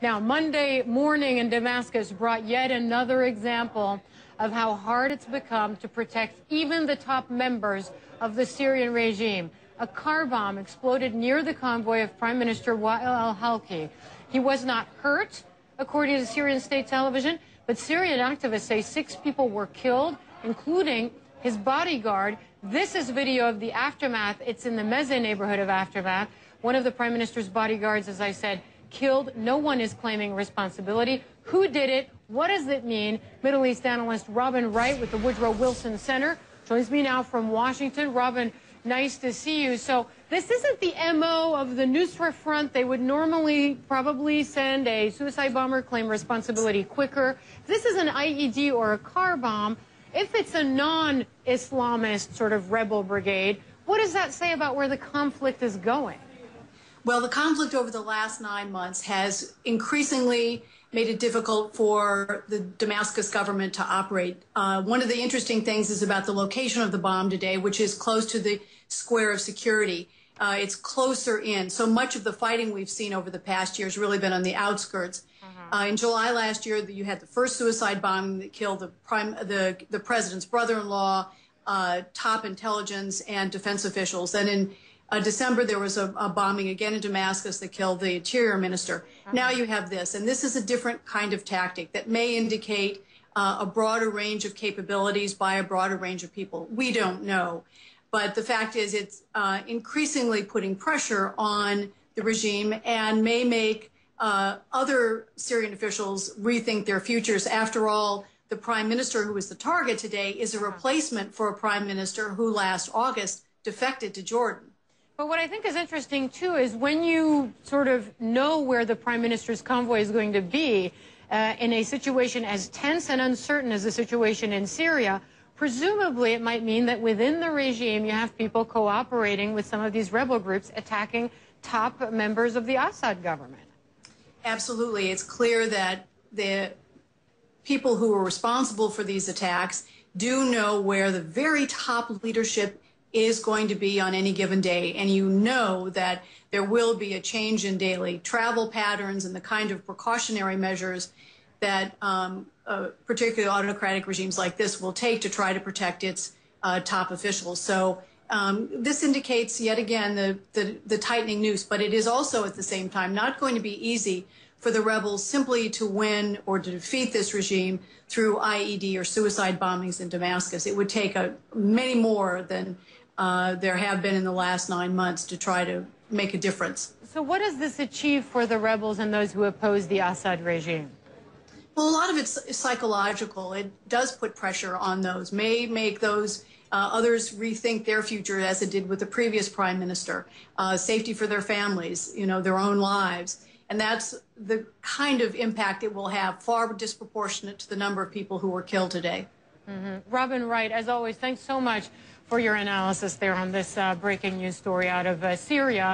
Now, Monday morning in Damascus brought yet another example of how hard it's become to protect even the top members of the Syrian regime. A car bomb exploded near the convoy of Prime Minister Wael al-Halki. He was not hurt, according to Syrian state television, but Syrian activists say 6 people were killed, including his bodyguard. This is video of the aftermath. It's in the Meze neighborhood of Aftermath. One of the Prime Minister's bodyguards, as I said, killed. No one is claiming responsibility. Who did it? What does it mean? Middle East analyst Robin Wright with the Woodrow Wilson Center joins me now from Washington. Robin, nice to see you. So this isn't the MO of the Nusra Front. They would normally probably send a suicide bomber, claim responsibility quicker. This is an IED or a car bomb. If it's a non-Islamist sort of rebel brigade, what does that say about where the conflict is going? Well, the conflict over the last 9 months has increasingly made it difficult for the Damascus government to operate. One of the interesting things is about the location of the bomb today, which is close to the square of security. It's closer in. So much of the fighting we've seen over the past year has really been on the outskirts. In July last year, you had the first suicide bombing that killed the president's brother-in-law, top intelligence and defense officials. Then in December, there was a bombing again in Damascus that killed the interior minister. Now you have this, and this is a different kind of tactic that may indicate a broader range of capabilities by a broader range of people. We don't know. But the fact is it's increasingly putting pressure on the regime and may make other Syrian officials rethink their futures. After all, the prime minister who is the target today is a replacement for a prime minister who last August defected to Jordan. But what I think is interesting, too, is when you sort of know where the prime minister's convoy is going to be in a situation as tense and uncertain as the situation in Syria, presumably it might mean that within the regime you have people cooperating with some of these rebel groups attacking top members of the Assad government. Absolutely. It's clear that the people who are responsible for these attacks do know where the very top leadership is going to be on any given day, and you know that there will be a change in daily travel patterns and the kind of precautionary measures that particularly autocratic regimes like this will take to try to protect its top officials. So this indicates yet again the tightening noose, but it is also at the same time not going to be easy for the rebels simply to win or to defeat this regime through IED or suicide bombings in Damascus. It would take many more than there have been in the last 9 months to try to make a difference. So what does this achieve for the rebels and those who oppose the Assad regime? Well, a lot of it's psychological. It does put pressure on those, may make those others rethink their future, as it did with the previous prime minister, safety for their families, their own lives. And that's the kind of impact it will have, far disproportionate to the number of people who were killed today. Robin Wright, as always, thanks so much for your analysis there on this breaking news story out of Syria.